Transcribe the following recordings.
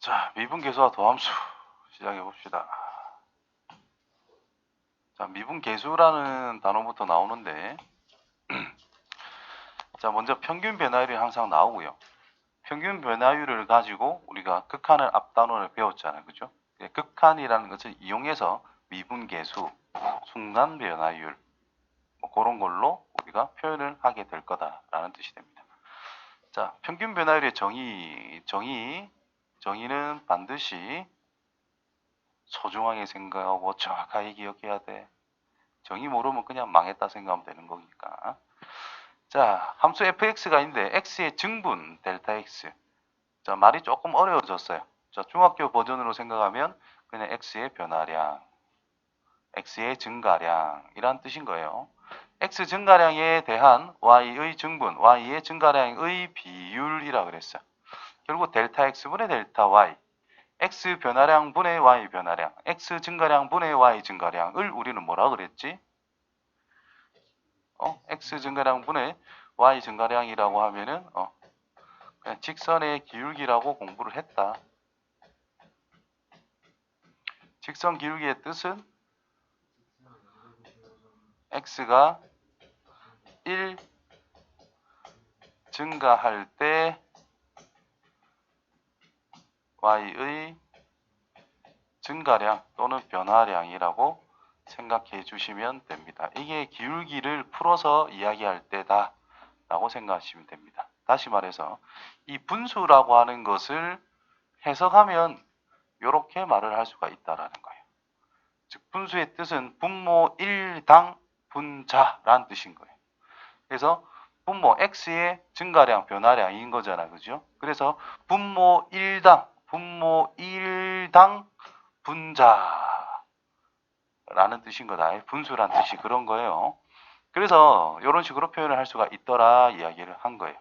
자, 미분계수와 도함수 시작해 봅시다. 자, 미분계수라는 단어부터 나오는데 자, 먼저 평균 변화율이 항상 나오고요. 평균 변화율을 가지고 우리가 극한을 앞단원을 배웠잖아요. 그죠? 극한이라는 것을 이용해서 미분계수, 순간 변화율 뭐 그런 걸로 우리가 표현을 하게 될 거다라는 뜻이 됩니다. 자, 평균 변화율의 정의는 반드시 소중하게 생각하고 정확하게 기억해야 돼. 정의 모르면 그냥 망했다 생각하면 되는 거니까. 자, 함수 fx가 있는데 x의 증분 델타 x. 자, 말이 조금 어려워졌어요. 자, 중학교 버전으로 생각하면 그냥 x의 변화량, x의 증가량이란 뜻인 거예요. x 증가량에 대한 y의 증분, y의 증가량의 비율이라 그랬어요. 결국 델타 x분의 델타 y, x 변화량 분의 y 변화량, x 증가량 분의 y 증가량을 우리는 뭐라 그랬지? x 증가량 분의 y 증가량이라고 하면은 그냥 직선의 기울기라고 공부를 했다. 직선 기울기의 뜻은 x가 1 증가할 때 y의 증가량 또는 변화량이라고 생각해 주시면 됩니다. 이게 기울기를 풀어서 이야기할 때다 라고 생각하시면 됩니다. 다시 말해서 이 분수라고 하는 것을 해석하면 이렇게 말을 할 수가 있다라는 거예요. 즉 분수의 뜻은 분모 1당 분자라는 뜻인 거예요. 그래서 분모 x의 증가량, 변화량인 거잖아. 그죠? 그래서 분모 1당 분자라는 뜻인 거다. 분수란 뜻이 그런 거예요. 그래서 이런 식으로 표현을 할 수가 있더라 이야기를 한 거예요.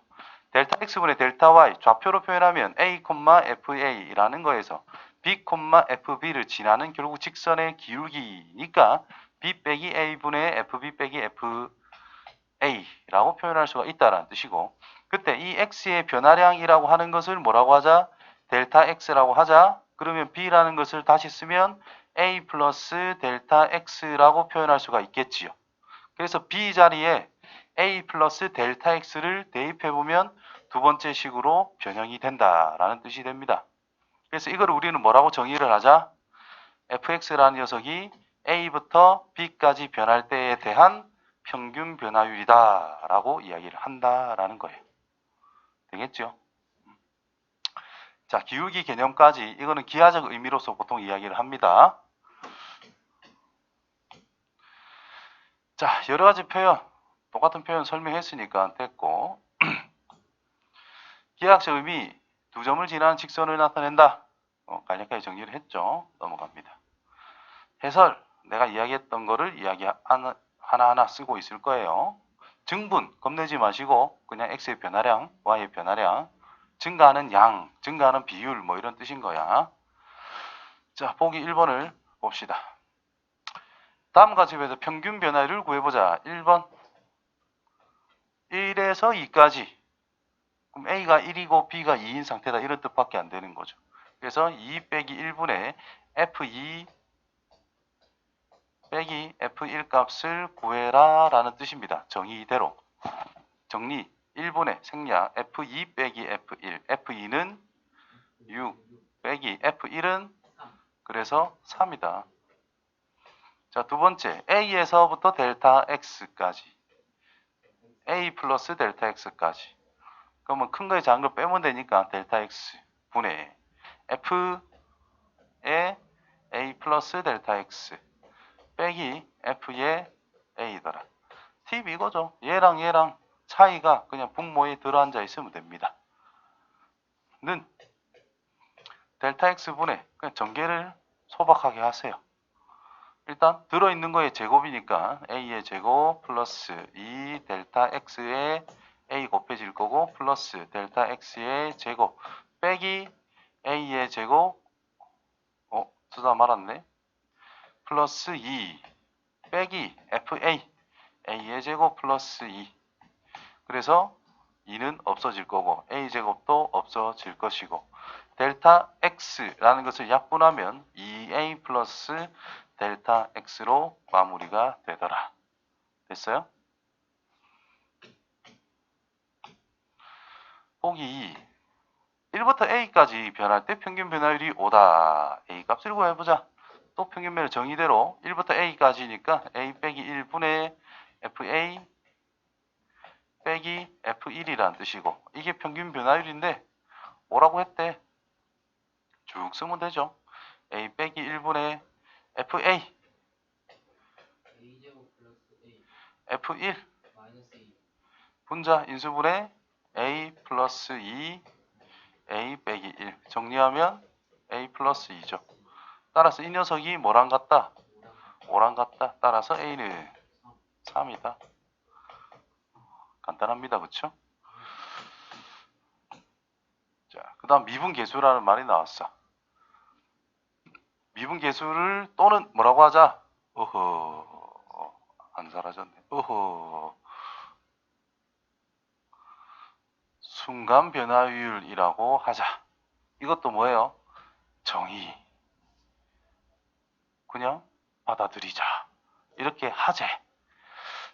델타 x분의 델타 y 좌표로 표현하면 a, fa라는 거에서 b, fb를 지나는 결국 직선의 기울기니까 b 빼기 a분의 fb 빼기 fa라고 표현할 수가 있다라는 뜻이고, 그때 이 x의 변화량이라고 하는 것을 뭐라고 하자? 델타 x라고 하자. 그러면 b라는 것을 다시 쓰면 a 플러스 델타 x라고 표현할 수가 있겠지요. 그래서 b 자리에 a 플러스 델타 x를 대입해보면 두 번째 식으로 변형이 된다라는 뜻이 됩니다. 그래서 이걸 우리는 뭐라고 정의를 하자? fx라는 녀석이 a부터 b까지 변할 때에 대한 평균 변화율이다 라고 이야기를 한다라는 거예요. 되겠죠? 자, 기울기 개념까지 이거는 기하적 의미로서 보통 이야기를 합니다. 자, 여러 가지 표현, 똑같은 표현 설명했으니까 됐고, 기하학적 의미 두 점을 지나는 직선을 나타낸다. 간략하게 정리를 했죠. 넘어갑니다. 해설, 내가 이야기했던 거를 하나하나 쓰고 있을 거예요. 증분, 겁내지 마시고 그냥 x의 변화량, y의 변화량, 증가하는 양, 증가하는 비율 뭐 이런 뜻인 거야. 자, 보기 1번을 봅시다. 다음과 집에서 평균 변화율을 구해보자. 1번 1에서 2까지. 그럼 A가 1이고 B가 2인 상태다. 이런 뜻밖에 안 되는 거죠. 그래서 2 빼기 1분의 F2 빼기 F1 값을 구해라 라는 뜻입니다. 정의 이대로. 정리 1분의 생략 F2 빼기 F1. F2는 6 빼기 F1은 그래서 3이다. 자, 두 번째 A에서부터 델타 X까지. A 플러스 델타 X까지. 그러면 큰 거에 작은 걸 빼면 되니까 델타 X 분의 F의 A 플러스 델타 X 빼기 F의 A더라. 팁 이거죠. 얘랑 차이가 그냥 분모에 들어앉아 있으면 됩니다. 는 델타 X분의 그냥 전개를 소박하게 하세요. 일단 들어있는 거의 제곱이니까 A의 제곱 플러스 2 델타 X의 A 곱해질 거고 플러스 델타 X의 제곱 빼기 A의 제곱 쓰다 말았네. 플러스 2 빼기 FA A의 제곱 플러스 2 그래서 2는 없어질 거고 A제곱도 없어질 것이고 델타 x라는 것을 약분하면 2a 플러스 델타 x로 마무리가 되더라. 됐어요? 보기 2. 1부터 a까지 변할 때 평균 변화율이 5다. a 값을 구해보자. 또 평균 변화 정의대로 1부터 a까지니까 a 빼기 1분의 fa 빼기 f1이라는 뜻이고, 이게 평균 변화율인데 5라고 했대. 쭉 쓰면 되죠. a 빼기 1분의 fa f1 분자 인수분해 a 플러스 2 a 빼기 1 정리하면 a 플러스 2죠. 따라서 이 녀석이 뭐랑 같다? 5랑 같다. 따라서 a는 3이다. 간단합니다. 그쵸? 자, 그 다음 미분계수라는 말이 나왔어. 미분계수를 또는 뭐라고 하자? 안 사라졌네. 순간 변화율이라고 하자. 이것도 뭐예요? 정의. 그냥 받아들이자. 이렇게 하재.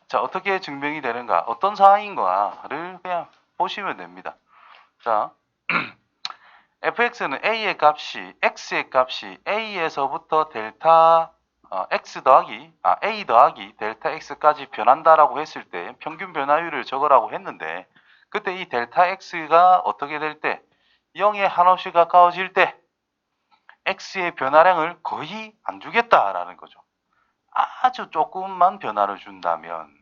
자, 어떻게 증명이 되는가? 어떤 상황인가를 그냥 보시면 됩니다. 자, fx는 x의 값이 a에서부터 델타 a 더하기 델타 x까지 변한다라고 했을 때 평균 변화율을 적으라고 했는데, 그때 이 델타 x가 어떻게 될 때 0에 한없이 가까워질 때 x의 변화량을 거의 안 주겠다라는 거죠. 아주 조금만 변화를 준다면,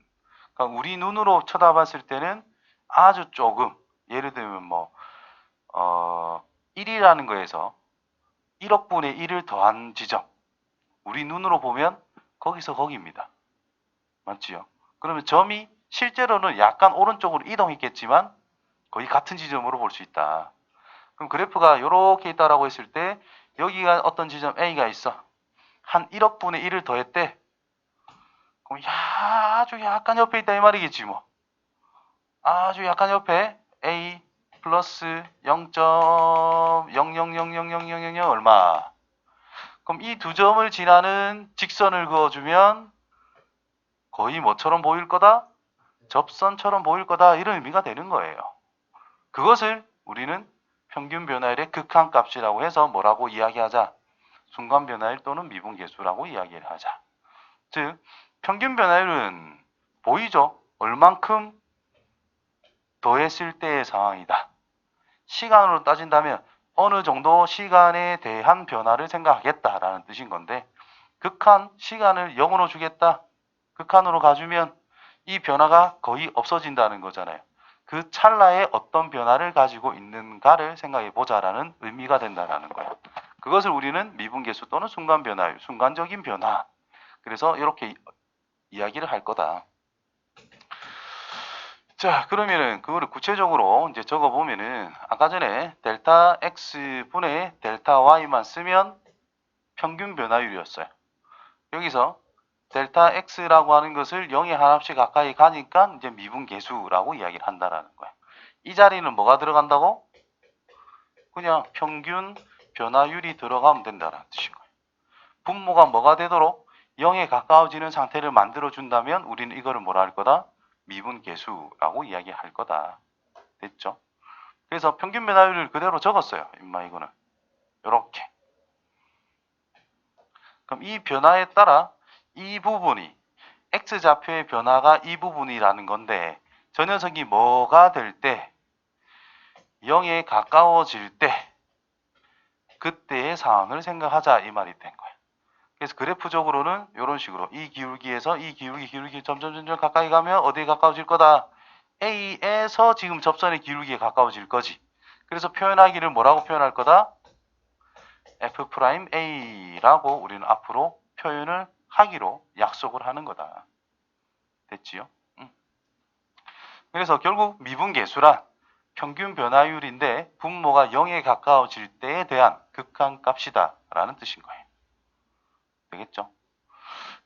그러니까 우리 눈으로 쳐다봤을 때는 아주 조금, 예를 들면 1이라는 거에서 1억분의 1을 더한 지점, 우리 눈으로 보면 거기서 거기입니다. 맞지요? 그러면 점이 실제로는 약간 오른쪽으로 이동했겠지만 거의 같은 지점으로 볼 수 있다. 그럼 그래프가 이렇게 있다라고 했을 때 여기가 어떤 지점 A가 있어. 한 1억분의 1을 더했대. 그럼 아주 약간 옆에 있다 이 말이겠지 뭐. 아주 약간 옆에 A 플러스 0.00000000 얼마. 그럼 이 두 점을 지나는 직선을 그어주면 거의 뭐처럼 보일 거다? 접선처럼 보일 거다. 이런 의미가 되는 거예요. 그것을 우리는 평균 변화율의 극한값이라고 해서 뭐라고 이야기하자? 순간 변화율 또는 미분계수라고 이야기를 하자. 즉 평균 변화율은 보이죠? 얼만큼 더했을 때의 상황이다. 시간으로 따진다면 어느 정도 시간에 대한 변화를 생각하겠다라는 뜻인 건데, 극한 시간을 0으로 주겠다. 극한으로 가주면 이 변화가 거의 없어진다는 거잖아요. 그 찰나에 어떤 변화를 가지고 있는가를 생각해 보자라는 의미가 된다라는 거예요. 그것을 우리는 미분계수 또는 순간 변화율, 순간적인 변화. 그래서 이렇게 이야기를 할 거다. 자, 그러면은 그거를 구체적으로 이제 적어 보면은 아까 전에 델타 x 분의 델타 y만 쓰면 평균 변화율이었어요. 여기서 델타 x라고 하는 것을 0에 한없이 가까이 가니까 이제 미분계수라고 이야기를 한다라는 거야. 이 자리는 뭐가 들어간다고? 그냥 평균 변화율이 들어가면 된다라는 뜻인 거예요. 분모가 뭐가 되도록 0에 가까워지는 상태를 만들어 준다면 우리는 이거를 뭐라 할 거다? 미분계수라고 이야기할 거다. 됐죠? 그래서 평균 변화율을 그대로 적었어요. 임마 이거는. 요렇게. 그럼 이 변화에 따라 이 부분이 x좌표의 변화가 이 부분이라는 건데, 저 녀석이 뭐가 될 때 0에 가까워질 때 그때의 상황을 생각하자 이 말이 된 거예요. 그래서 그래프적으로는 이런 식으로 이 기울기에서 이 기울기 점점 가까이 가면 어디에 가까워질 거다? A에서 지금 접선의 기울기에 가까워질 거지. 그래서 표현하기를 뭐라고 표현할 거다? F'A라고 우리는 앞으로 표현을 하기로 약속을 하는 거다. 됐지요? 그래서 결국 미분계수란 평균 변화율인데 분모가 0에 가까워질 때에 대한 극한값이다 라는 뜻인 거예요. 되겠죠?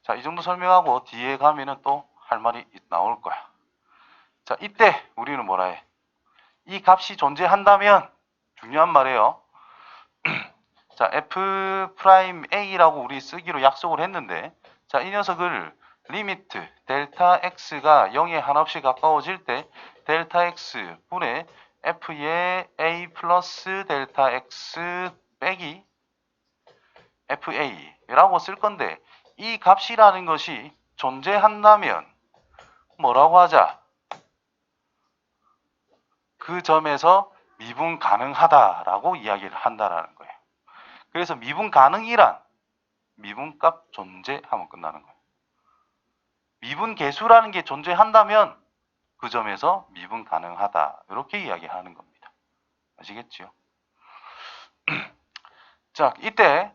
자, 이 정도 설명하고 뒤에 가면은 또 할 말이 나올 거야. 자, 이때 우리는 뭐라 해? 이 값이 존재한다면, 중요한 말이에요. 자, F'A라고 우리 쓰기로 약속을 했는데, 자, 이 녀석을 리미트 델타 x가 0에 한없이 가까워질 때 델타 x 분의 F의 A 플러스 델타 x 빼기 FA라고 쓸 건데, 이 값이라는 것이 존재한다면 뭐라고 하자? 그 점에서 미분 가능하다라고 이야기를 한다라는 거예요. 그래서 미분 가능이란 미분값 존재하면 끝나는 거예요. 미분 계수라는 게 존재한다면 그 점에서 미분 가능하다. 이렇게 이야기하는 겁니다. 아시겠지요? 자, 이때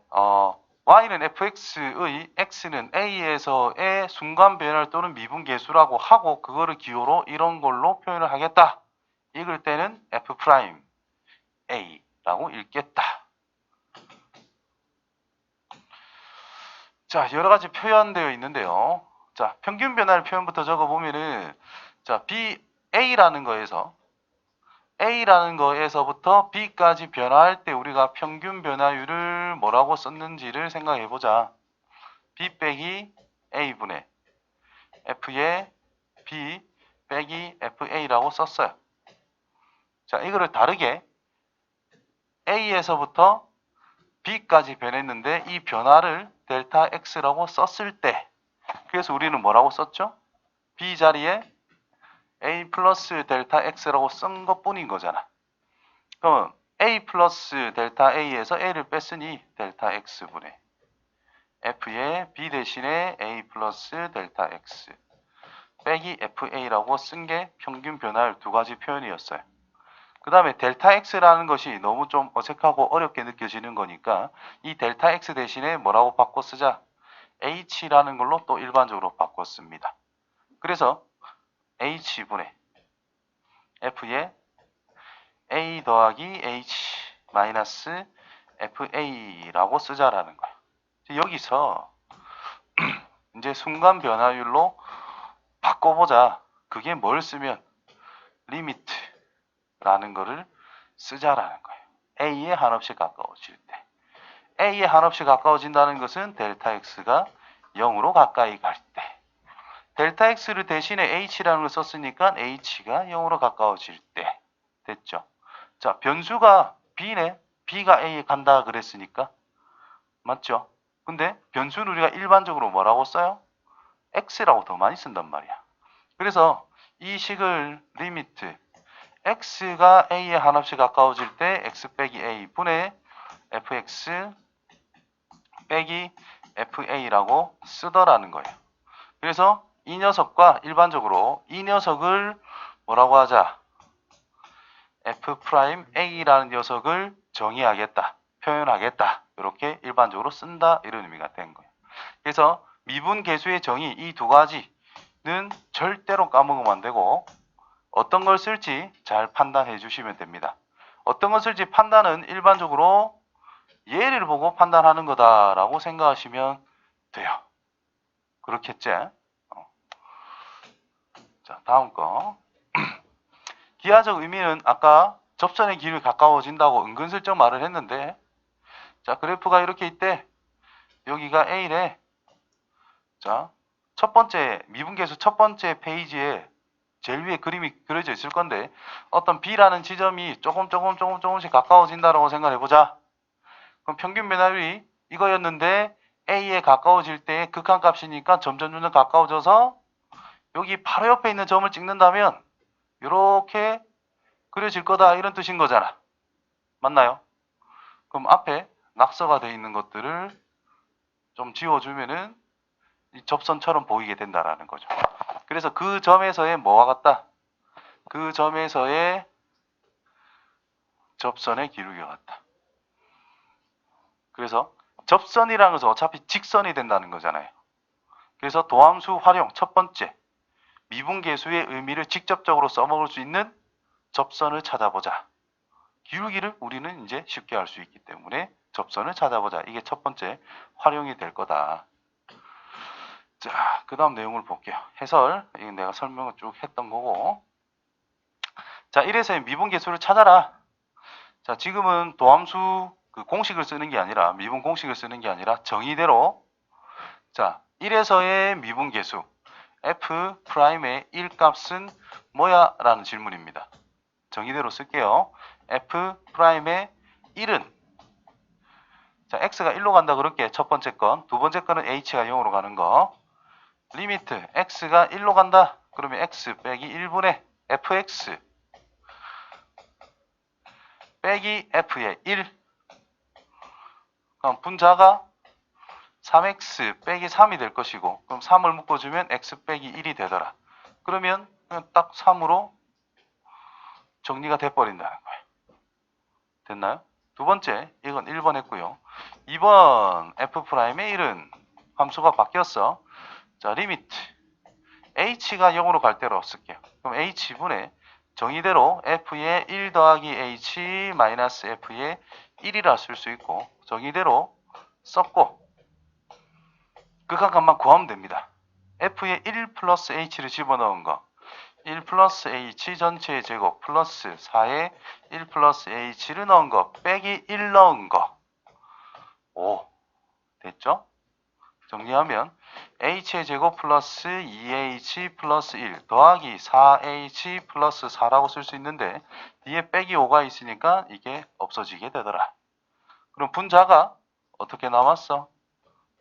y는 fx의 x는 a에서의 순간 변화 또는 미분 계수라고 하고 그거를 기호로 이런 걸로 표현을 하겠다. 읽을 때는 f' a라고 읽겠다. 자, 여러 가지 표현되어 있는데요. 자, 평균 변화를 표현부터 적어보면은, 자, A라는 거에서부터 B까지 변화할 때 우리가 평균 변화율을 뭐라고 썼는지를 생각해 보자. B 빼기 A분의 F의 B 빼기 FA라고 썼어요. 자, 이거를 다르게 A에서부터 B까지 변했는데 이 변화를 델타 X라고 썼을 때, 그래서 우리는 뭐라고 썼죠? B 자리에 A 플러스 델타 X라고 쓴 것 뿐인 거잖아. 그럼 A 플러스 델타 A에서 A를 뺐으니 델타 X분의 F의 B 대신에 A 플러스 델타 X 빼기 FA라고 쓴 게 평균 변화율 두 가지 표현이었어요. 그 다음에 델타 X라는 것이 너무 좀 어색하고 어렵게 느껴지는 거니까 이 델타 X 대신에 뭐라고 바꿔 쓰자? H라는 걸로 또 일반적으로 바꿔 씁니다. 그래서 H분의 F의 A 더하기 H 마이너스 FA라고 쓰자라는 거야. 여기서 이제 순간 변화율로 바꿔보자. 그게 뭘 쓰면 리미트라는 거를 쓰자라는 거예요. A에 한없이 가까워질 때. A에 한없이 가까워진다는 것은 델타 X가 0으로 가까이 갈 때. 델타 X를 대신에 H라는 걸 썼으니까 H가 0으로 가까워질 때. 됐죠? 자, 변수가 B네. B가 A에 간다 그랬으니까. 맞죠? 근데 변수는 우리가 일반적으로 뭐라고 써요? X라고 더 많이 쓴단 말이야. 그래서 이 식을 리미트 X가 A에 한없이 가까워질 때 X 빼기 A 분의 FX 빼기 FA라고 쓰더라는 거예요. 그래서 이 녀석과 일반적으로 이 녀석을 뭐라고 하자? F'A라는 녀석을 정의하겠다, 표현하겠다, 이렇게 일반적으로 쓴다, 이런 의미가 된 거예요. 그래서 미분 계수의 정의 이 두 가지는 절대로 까먹으면 안 되고 어떤 걸 쓸지 잘 판단해 주시면 됩니다. 어떤 걸 쓸지 판단은 일반적으로 예를 보고 판단하는 거다라고 생각하시면 돼요. 그렇겠지? 자, 다음 거. 기하적 의미는 아까 접선의 길이 가까워진다고 은근슬쩍 말을 했는데, 자, 그래프가 이렇게 있대. 여기가 A래. 자, 첫 번째 미분계수 첫 번째 페이지에 제일 위에 그림이 그려져 있을 건데 어떤 B라는 지점이 조금씩 가까워진다라고 생각해 보자. 그럼 평균 변화율이 이거였는데 A에 가까워질 때 극한값이니까 점점 가까워져서 여기 바로 옆에 있는 점을 찍는다면 이렇게 그려질 거다, 이런 뜻인 거잖아. 맞나요? 그럼 앞에 낙서가 되어 있는 것들을 좀 지워주면은 이 접선처럼 보이게 된다라는 거죠. 그래서 그 점에서의 뭐와 같다? 그 점에서의 접선의 기울기와 같다. 그래서 접선이라는 것은 어차피 직선이 된다는 거잖아요. 그래서 도함수 활용 첫 번째, 미분계수의 의미를 직접적으로 써먹을 수 있는 접선을 찾아보자. 기울기를 우리는 이제 쉽게 알 수 있기 때문에 접선을 찾아보자. 이게 첫 번째 활용이 될 거다. 자, 그 다음 내용을 볼게요. 해설. 이건 내가 설명을 쭉 했던 거고. 자, 1에서의 미분계수를 찾아라. 자, 지금은 도함수 그 공식을 쓰는 게 아니라, 미분 공식을 쓰는 게 아니라 정의대로, 자, 1에서의 미분 계수 f'의 1값은 뭐야? 라는 질문입니다. 정의대로 쓸게요. f'의 1은, 자, x가 1로 간다 그럴게. 첫 번째 건. 두 번째 거는 h가 0으로 가는 거. 리미트 x가 1로 간다. 그러면 x 빼기 1분의 fx 빼기 f의 1. 그럼 분자가 3x 빼기 3이 될 것이고, 그럼 3을 묶어주면 x 빼기 1이 되더라. 그러면 그냥 딱 3으로 정리가 돼버린다는 거예요. 됐나요? 두 번째, 이건 1번 했고요. 2번 f'의 1은 함수가 바뀌었어. 자, 리미트 h가 0으로 갈 대로 쓸게요. 그럼 h분의 정의대로 f의 1 더하기 h 마이너스 f의 1이라 쓸 수 있고, 정의대로 썼고, 극한값만 구하면 됩니다. f의 1 플러스 h를 집어넣은 거, 1 플러스 h 전체의 제곱 플러스 4에 1 플러스 h를 넣은 거 빼기 1 넣은 거. 5 됐죠? 정리하면 h의 제곱 플러스 2h 플러스 1 더하기 4h 플러스 4라고 쓸 수 있는데, 뒤에 빼기 5가 있으니까 이게 없어지게 되더라. 그럼 분자가 어떻게 남았어?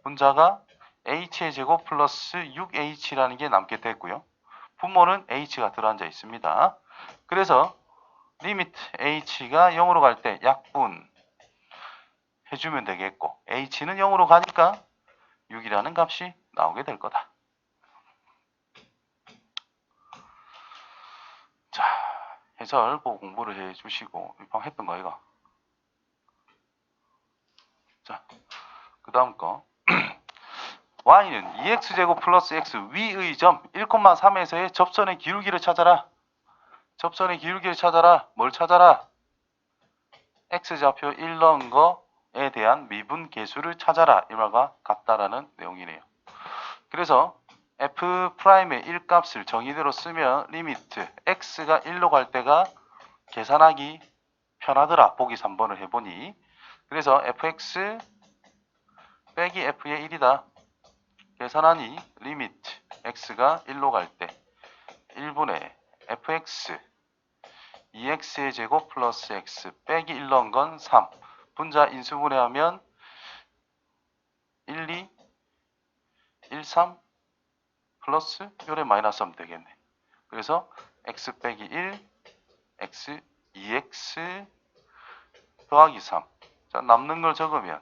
분자가 h의 제곱 플러스 6h라는 게 남게 됐고요. 분모는 h가 들어앉아 있습니다. 그래서 리미트 h가 0으로 갈 때 약분 해주면 되겠고, h는 0으로 가니까 6이라는 값이 나오게 될 거다. 자, 해설 보고 공부를 해주시고, 이방 했던 거 이거. 자, 그 다음 거. y는 2x제곱 플러스 x 위의 점 1,3에서의 접선의 기울기를 찾아라. 접선의 기울기를 찾아라. 뭘 찾아라? x좌표 1 넣은 거에 대한 미분 계수를 찾아라. 이 말과 같다라는 내용이네요. 그래서 f'의 1값을 정의대로 쓰면 리미트 x가 1로 갈 때가 계산하기 편하더라. 보기 3번을 해보니. 그래서 fx 빼기 f의 1이다. 계산하니 리미트 x가 1로 갈 때 1분의 fx 2x의 제곱 플러스 x 빼기 1 넣은 건 3. 분자 인수분해하면 1, 2, 1, 3 플러스 요래 마이너스 하면 되겠네. 그래서 x 빼기 1, x, 2x 더하기 3. 자, 남는 걸 적으면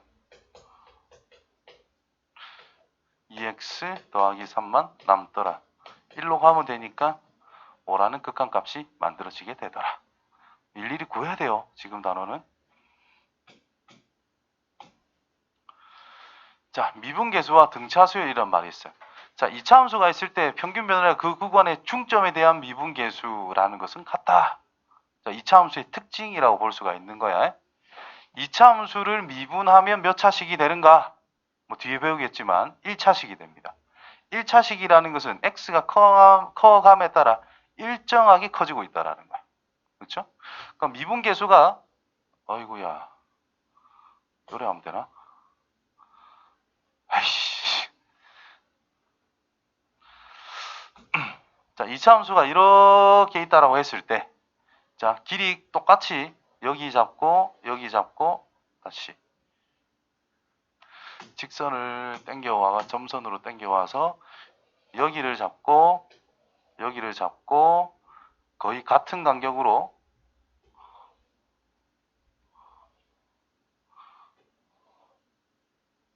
2x 더하기 3만 남더라. 1로 가면 되니까 5라는 극한값이 만들어지게 되더라. 일일이 구해야 돼요. 지금 단어는. 자, 미분계수와 등차수열이란 말이 있어요. 자, 2차 함수가 있을 때 평균 변화량 그 구간의 중점에 대한 미분계수라는 것은 같다. 자, 2차 함수의 특징이라고 볼 수가 있는 거야. 2차 함수를 미분하면 몇 차식이 되는가? 뭐 뒤에 배우겠지만 1차식이 됩니다. 1차식이라는 것은 x가 커감에 따라 일정하게 커지고 있다라는 거야. 그렇죠? 그럼 미분계수가 어이구야. 노래하면 되나? 아이씨. 자, 2차 함수가 이렇게 있다라고 했을 때, 자, 길이 똑같이 여기 잡고 다시 직선을 당겨와 점선으로 당겨와서 여기를 잡고 거의 같은 간격으로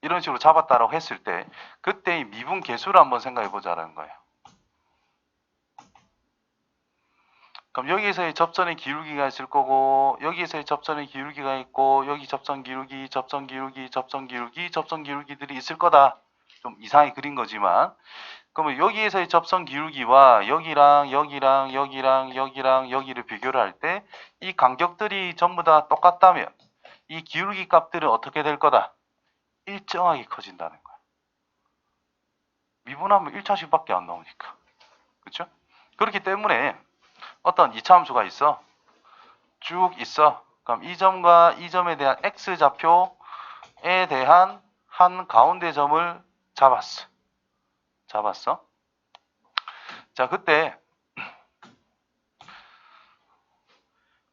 이런 식으로 잡았다라고 했을 때 그때의 미분 계수를 한번 생각해 보자는 거예요. 그럼 여기에서의 접선의 기울기가 있을 거고, 여기에서의 접선의 기울기가 있고, 여기 접선 기울기들이 있을 거다. 좀 이상하게 그린 거지만, 그러면 여기에서의 접선 기울기와 여기를 비교를 할 때 이 간격들이 전부 다 똑같다면 이 기울기 값들은 어떻게 될 거다? 일정하게 커진다는 거야. 미분하면 1차식밖에 안 나오니까. 그렇죠? 그렇기 때문에 어떤 2차 함수가 있어. 쭉 있어. 그럼 이 점과 이 점에 대한 x좌표에 대한 한 가운데 점을 잡았어. 자, 그때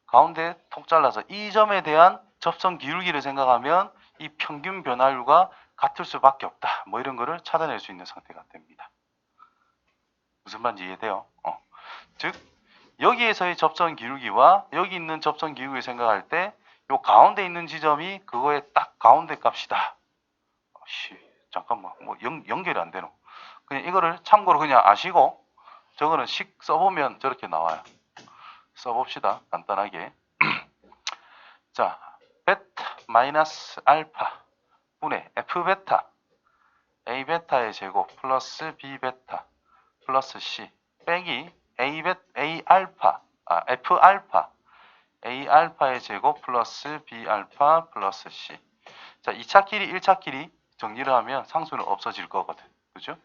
가운데 톡 잘라서 이 점에 대한 접선 기울기를 생각하면 이 평균 변화율과 같을 수밖에 없다. 뭐 이런 거를 찾아낼 수 있는 상태가 됩니다. 무슨 말인지 이해돼요? 즉 여기에서의 접선 기울기와 여기 있는 접선 기울기를 생각할 때 요 가운데 있는 지점이 그거의 딱 가운데 값이다. 잠깐만 뭐 연결이 안 되노. 그냥 이거를 참고로 그냥 아시고 저거는 식 써보면 저렇게 나와요. 써봅시다. 간단하게. 자, 베타 마이너스 알파 분의 F 베타 A 베타의 제곱 플러스 B 베타 플러스 C 빼기 A 알파 F 알파 A 알파의 제곱 플러스 B 알파 플러스 C. 자, 2차 끼리 1차 끼리 정리를 하면 상수는 없어질 거거든. 그죠?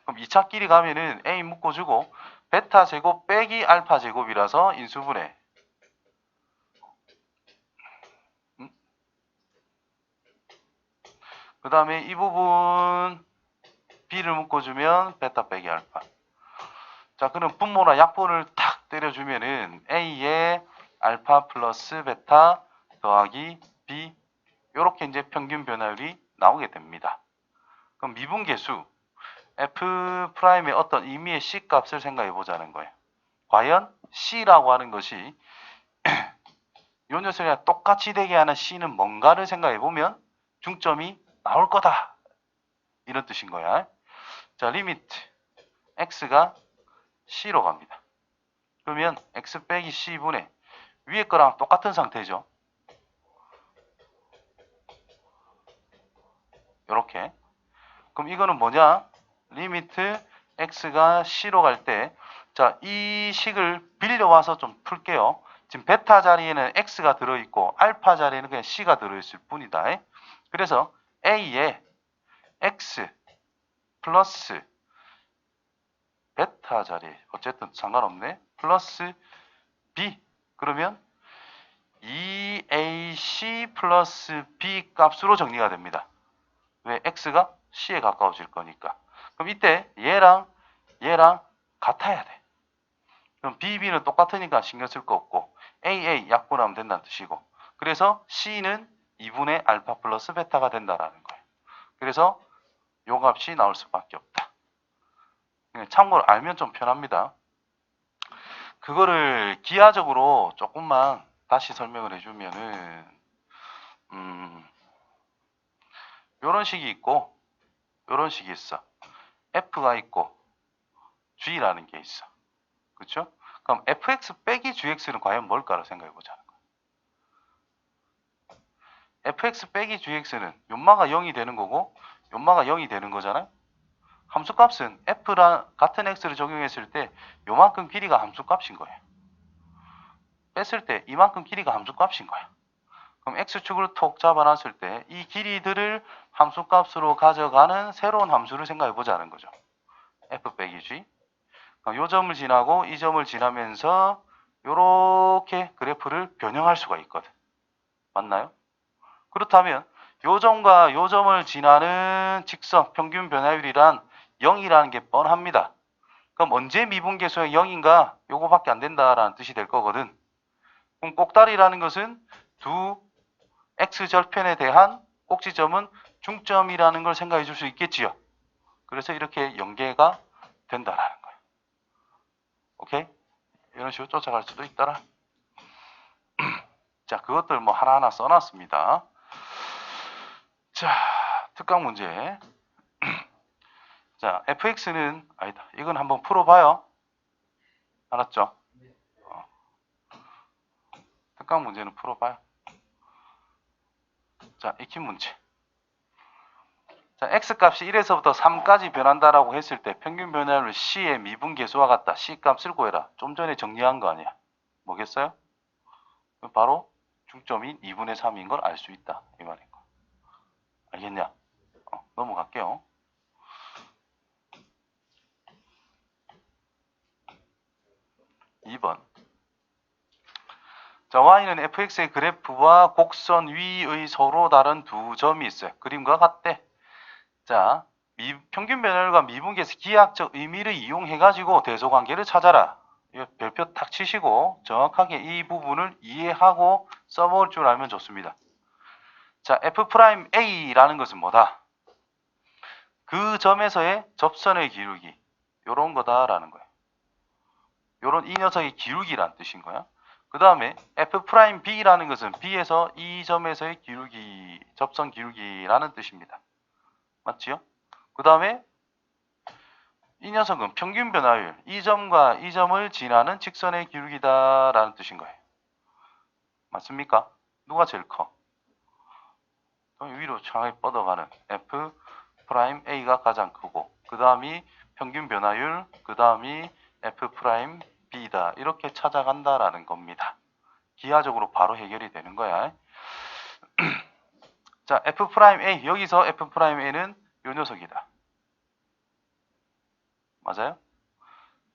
그럼 2차 끼리 가면은 A 묶어주고 베타 제곱 빼기 알파 제곱이라서 인수분해. 그 다음에 이 부분 B를 묶어주면 베타 빼기 알파. 자, 그럼 분모나 약분을 탁 때려주면은 A의 알파 플러스 베타 더하기 B 요렇게 이제 평균 변화율이 나오게 됩니다. 그럼 미분계수 F'의 어떤 임의의 C 값을 생각해 보자는 거예요. 과연 C라고 하는 것이 요 녀석이랑 똑같이 되게 하는 C는 뭔가를 생각해 보면 중점이 나올 거다. 이런 뜻인 거야. 자, 리미트 X가 C로 갑니다. 그러면 X 빼기 C분의 위에 거랑 똑같은 상태죠. 이렇게. 그럼 이거는 뭐냐? 리미트 X가 C로 갈 때, 자, 이 식을 빌려와서 좀 풀게요. 지금 베타 자리에는 X가 들어있고, 알파 자리에는 그냥 C가 들어있을 뿐이다. 그래서 A에 X 플러스 베타 자리, 어쨌든 상관없네. 플러스 B. 그러면 2AC 플러스 B 값으로 정리가 됩니다. 왜? X가 C에 가까워질 거니까. 그럼 이때 얘랑 같아야 돼. 그럼 B, B는 똑같으니까 신경 쓸 거 없고 AA 약분하면 된다는 뜻이고 그래서 C는 2분의 알파 플러스 베타가 된다라는 거예요. 그래서 요 값이 나올 수밖에 없다. 참고로 알면 좀 편합니다. 그거를 기하적으로 조금만 다시 설명을 해주면은 요런 식이 있고 요런 식이 있어. F가 있고 G라는 게 있어. 그렇죠? 그럼 fx 빼기 gx는 과연 뭘까를 생각해 보자는 거야. fx 빼기 gx는 연마가 0이 되는 거고 연마가 0이 되는 거잖아요. 함수값은 f랑 같은 x를 적용했을 때 요만큼 길이가 함수값인 거예요. 뺐을 때 이만큼 길이가 함수값인 거야. 그럼 x축을 톡 잡아놨을 때 이 길이들을 함수값으로 가져가는 새로운 함수를 생각해 보자는 거죠. f 빼기 g. 요 점을 지나고 이 점을 지나면서 요렇게 그래프를 변형할 수가 있거든. 맞나요? 그렇다면 요 점과 요 점을 지나는 직선 평균 변화율이란 0이라는 게 뻔합니다. 그럼 언제 미분계수가 0인가? 요거밖에 안 된다라는 뜻이 될 거거든. 그럼 꼭다리라는 것은 두 x절편에 대한 꼭지점은 중점이라는 걸 생각해 줄 수 있겠지요. 그래서 이렇게 연계가 된다라는 거예요. 오케이? 이런 식으로 쫓아갈 수도 있더라. 자, 그것들 뭐 하나하나 써놨습니다. 자, 특강 문제. 자, fx는 아니다. 이건 한번 풀어봐요. 알았죠? 특강 문제는 풀어봐요. 자, 익힌 문제. 자, x값이 1에서부터 3까지 변한다라고 했을 때 평균 변화율을 c의 미분계수와 같다. c 값을 구해라. 좀 전에 정리한 거 아니야. 뭐겠어요? 바로 중점인 2분의 3인 걸 알 수 있다. 이 말인 거. 알겠냐? 넘어갈게요. (2번) 자, y는 fx의 그래프와 곡선 위의 서로 다른 두 점이 있어요. 그림과 같대. 자, 평균 변화율과 미분계에서 기하학적 의미를 이용해가지고 대소관계를 찾아라. 별표 탁 치시고 정확하게 이 부분을 이해하고 써먹을 줄 알면 좋습니다. 자, f'A라는 것은 뭐다? 그 점에서의 접선의 기울기, 요런 거다라는 거예요. 요런 이 녀석의 기울기란 뜻인 거야. 그 다음에 f'B라는 것은 B에서 이 점에서의 기울기, 접선 기울기라는 뜻입니다. 맞지요? 그 다음에 이 녀석은 평균 변화율, 이 점과 이 점을 지나는 직선의 기울기다라는 뜻인 거예요. 맞습니까? 누가 제일 커? 위로 창에 뻗어가는 f'A가 가장 크고, 그 다음이 평균 변화율, 그 다음이 f'B다. 이렇게 찾아간다라는 겁니다. 기하적으로 바로 해결이 되는 거야. 자, f'A, 여기서 f'A는 요 녀석이다. 맞아요?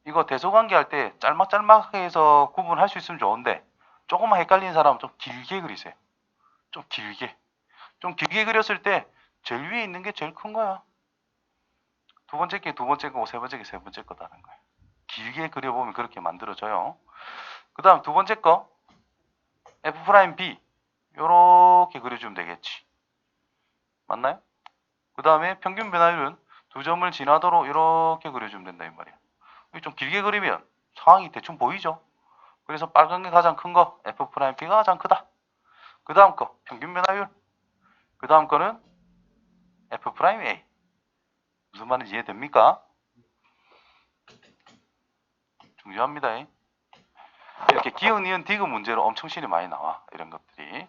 이거 대소관계 할 때 짤막짤막하게 해서 구분할 수 있으면 좋은데, 조금만 헷갈리는 사람은 좀 길게 그리세요. 좀 길게. 좀 길게 그렸을 때 제일 위에 있는 게 제일 큰 거야. 두 번째 게 두 번째 거고 세 번째 게 세 번째 거다는 거야. 길게 그려보면 그렇게 만들어져요. 그 다음 두 번째 거 f'B 요렇게 그려주면 되겠지. 맞나요? 그 다음에 평균 변화율은 두 점을 지나도록 이렇게 그려주면 된다 이 말이야. 좀 길게 그리면 상황이 대충 보이죠? 그래서 빨간 게 가장 큰 거 f'B가 가장 크다. 그 다음 거 평균 변화율. 그 다음 거는 f'A. 무슨 말인지 이해됩니까? 중요합니다. 이렇게 기억, 니은, 디귿 문제로 엄청 실이 많이 나와. 이런 것들이.